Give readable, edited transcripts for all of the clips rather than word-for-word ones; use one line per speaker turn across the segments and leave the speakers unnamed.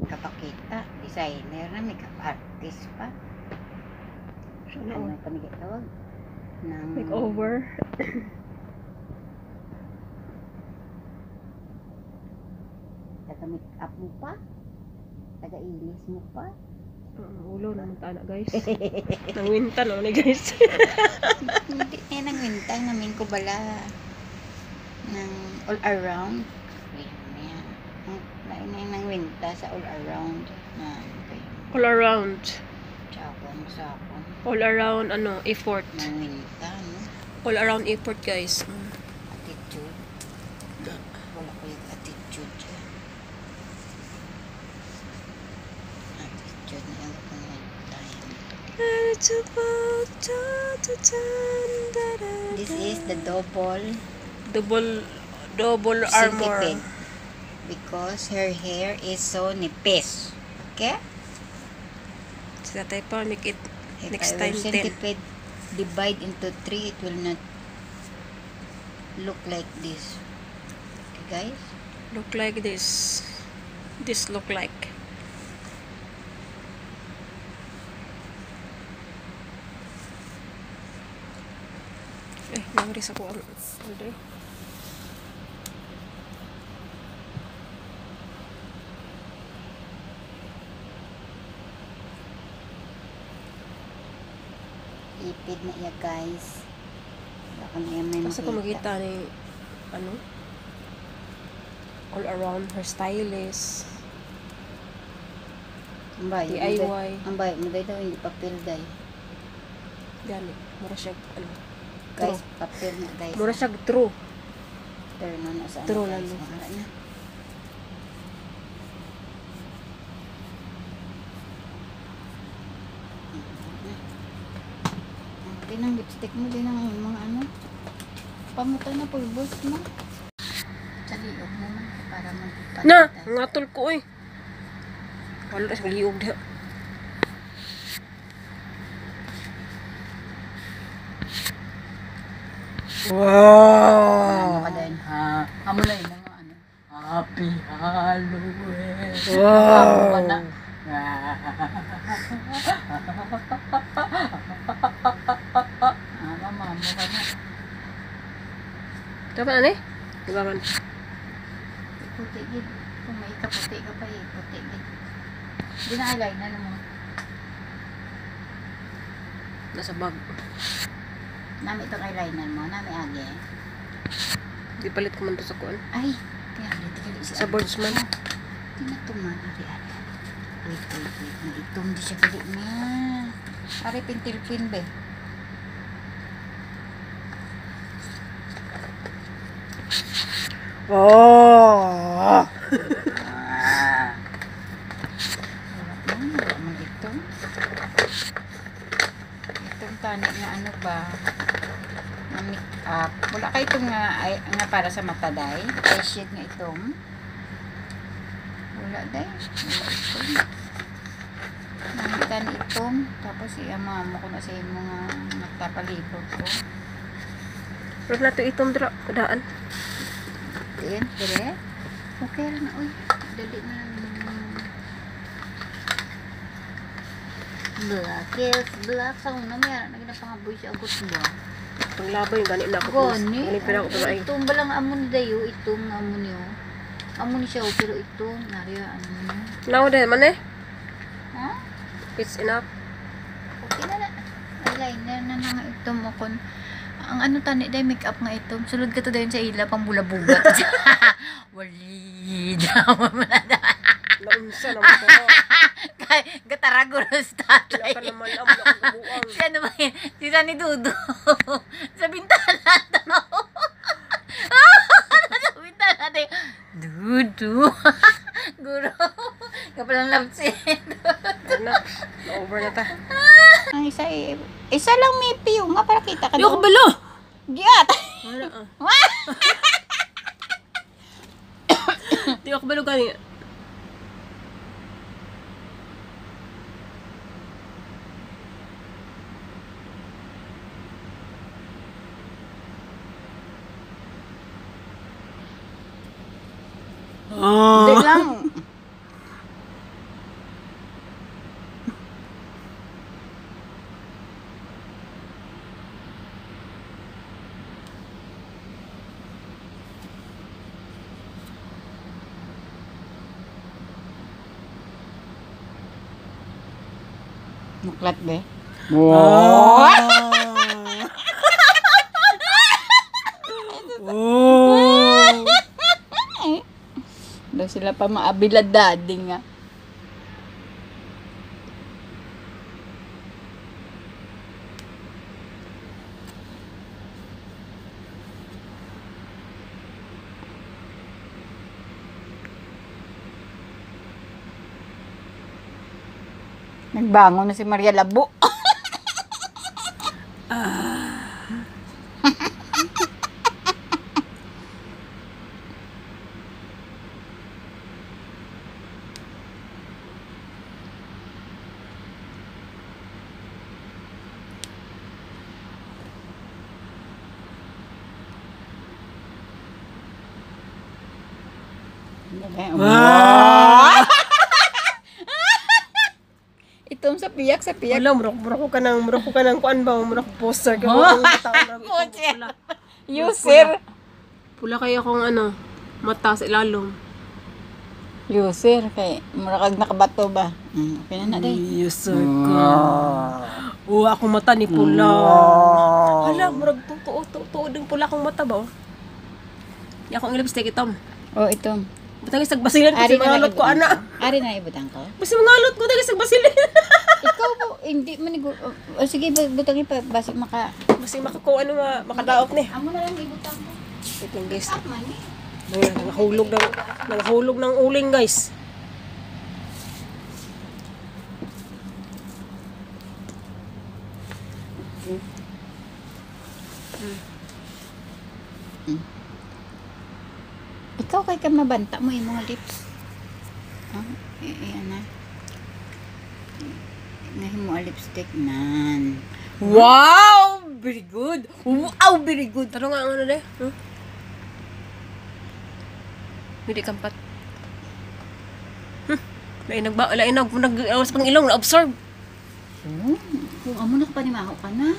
Kapakita, designer na, makeup artist pa. Ano pa nagtawag?
Makeover.
Taga-makeup mo pa? Taga-ilis mo pa?
Ulo na tana guys. Nangwintan no ni guys.
Hindi nangwintang namin ko bala ng all around. Nangwinta sa all around na
All around.
Tsapon sa akon.
All around effort.
Nangwinta, no?
All around effort guys.
Attitude. Wala ko yung attitude dyan. Attitude na yung pangwinta yan. This is the
double armor.
centipede. Because her hair is so nipis. Okay?
Sila tayo pa make it
If
next
our
time 10.
centipede divide into 3, it will not look like this. Okay, guys?
Look like this. This look like. Nangris ako ang order.
Ipid na iya, guys. Wala ko na yan may
Basta kung makita ni all around her stylist. DIY.
Ang bayo mo daw hindi papel day.
Gani, mura siya
Guys, papel na guys.
mura siya true.
Pero na sa
True
guys.
lang.
Mahara na. Ang lipstick mo din ang mga pamutan na pulbos mo. Sa liog mo man para magpapalitan.
Na, ngatol ko eh. Wala na siyang liog diha. Wow!
Ano ka din ha? Hamulay na nga Happy Halloween.
Wow!
Mama mo ka na.
Diba na eh? Diba man?
Puti gid. Kung may kaputi ka pa puti gid. Di na eyeliner mo.
Nasa bag.
Nami itong eyeliner mo, nami agi.
Di palit ko man to sa kuan.
Ay, kaya dito si
Sa boardsman.
Tinatuman ari. Wait. Naitong di siya gali na. Ari pintilpin be.
Oh!
Wala man itong. Itong tani nga ano ba? Na make up. Wala ka itong nga para sa mata day. Eye shade nga itong. Wala day. Wala itong. Nangitan itong. Tapos i-ama mo ko na sa mga matapalibot ko.
Huwag na ito itong daan.
Ayan, dire. Okay lang na, uy. Dali na lang. Black. Sa una, mayroon na ginapangaboy siya agos ba?
Panglabay yung ganit na ako.
Gani.
Ganit pa na ako pala eh.
Itong balang amon dayo. Itong amon niyo. Amon siya, pero itong, nariya, ano niyo.
Now then, man eh.
Ha?
It's enough.
Okay na na. Eyeliner na nga itong mo kon. Ang ano tani day makeup nga ito. Sulod ka to dayon sa ila pang bulabugat. Wali. Dawa mo na.
Naunsa naman ko.
Gatarago na sa tatay.
Wala ka naman ang nakabuang.
Siya naman yun. Sila ni Dudo. Sa bintana daw. Sa bintana daw. Dudo. Guro. Kapalang lapsin.
Na-over na ta.
Ang isa lang may piyo nga para kita ka
Yo, kabalo!
Giat.
Ano ah. Di ako balog gani.
Hindi lang. Muklat be.
Oh. Oh.
Daw sila pa maabilad daddy nga. Nagbangon na si Maria Labo.
Ah.
Itong sa piyak.
Wala, murok ko ka ng kuan ba? Murok poster ka. Pula.
User.
Pula kaya akong ano, mata sa ilalong.
User kay murakag nakabato ba? Okay na day.
User ka. Oo, akong mata ni pula. Hala, murag tuo ding pula akong mata ba? Di akong lipstick itom.
Oh, ito.
Butang isang basilan kasi mangalot ko ana.
Ari na ibutang ko.
Basi mangalot ko dali isang basilan.
Ikaw po, hindi manigo. Sige, butang pa basi maka.
Basi makakuha ano makadaot ni.
Amo na lang ibutang ko.
Ito guys.
Tak man ni.
Nangahulog ng uling guys.
Ikaw kay ka mabanta mo yung mga lips. Ayan na. Ngayon mo lipstick nan. Wow! Very good. Wow, very good.
Taro nga ang ano de. Hindi kampat. Lain nag-awas pang ilong na-absorb.
Kung amo na kapanimaho ka na.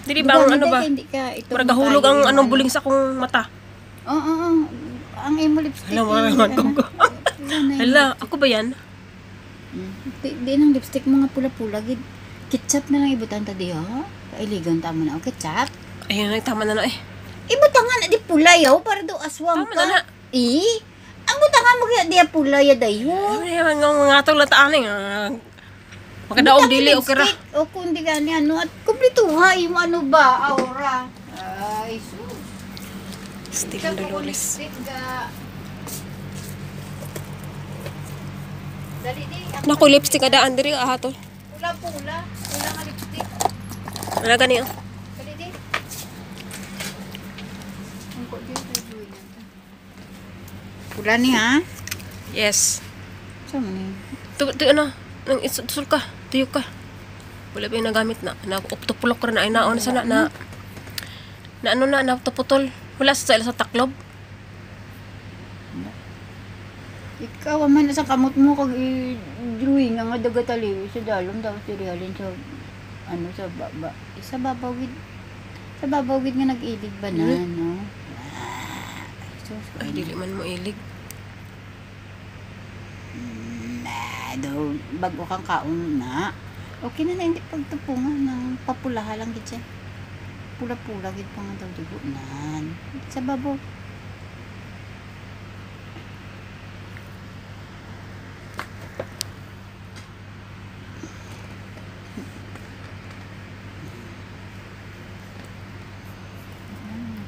Dili ba ang ano ba?
Hindi ka ito.
Maragahulog ang anong buling sa kong mata.
Oo. Ang imo lipstick.
Hala, wala ko. Hala, ako ba yan?
Di nang lipstick mo nga pula-pula. Ketchup na lang ibutan ta di ha? Kailigan tama na o ketchup.
Ayun na, tama na eh.
Ibutangan na di pula yaw para do aswang
Tama
ka.
na.
Ang butangan mo kaya di pula ya dayo.
Ay, mga tol na taan eh. Makadaog dili o kira.
O kung di gani ano at kumplito ha yung ano ba aura. Ay sus.
Still Dolores.
Lipstick ga. Dali di.
Naku, lipstick adaan diri ahatol.
Pula-pula. Pula nga lipstick.
Wala gani oh.
Dali di. Ang ko di kay Joy na. Pula ni ha?
Yes.
Saan mo ni?
Ano? Nang isul ka. Tuyok ka. Wala ba yung nagamit na? Nag-uptopulok ka na. Ay naon sana na ano na, naputol. Wala sa taklob.
Ikaw man sa kamot mo kag drawing nga dagatali sa dalom daw si realin sa ano sa babawid nga nag-ilig ba na no.
Ay dili man mo ilig.
Daw bago kang kaon na. Okay na hindi pagtupungan ng papulaha lang gid siya. Pula-pula gid pa nga daw dugunan. Sa babaw.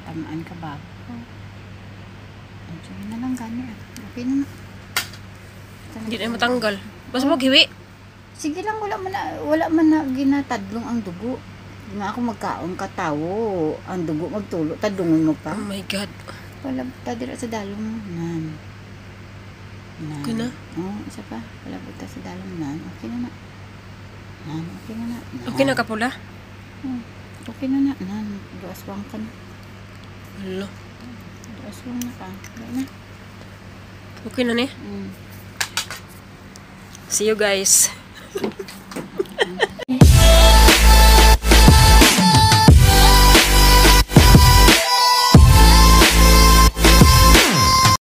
Tamaan ka ba? Sige na lang gani. Okay na.
Hindi na matanggal. Basta mo giwi.
Sige lang wala man na ginatadlong ang dugo. Di nga ako magkaon katawo. Ang dugo magtulo. Tadungon mo pa.
Oh my God.
Palabta dira sa dalom nan. Nan.
Okay na?
Oo, isa pa. Palabta sa dalom nan. Okay na na. Nan, okay na na. Nan.
Okay na ka pula?
Okay na na. Nan, duaswang ka na.
Hala.
Duaswang na ka. Wala na.
Okay na ni?
Mm.
See you guys.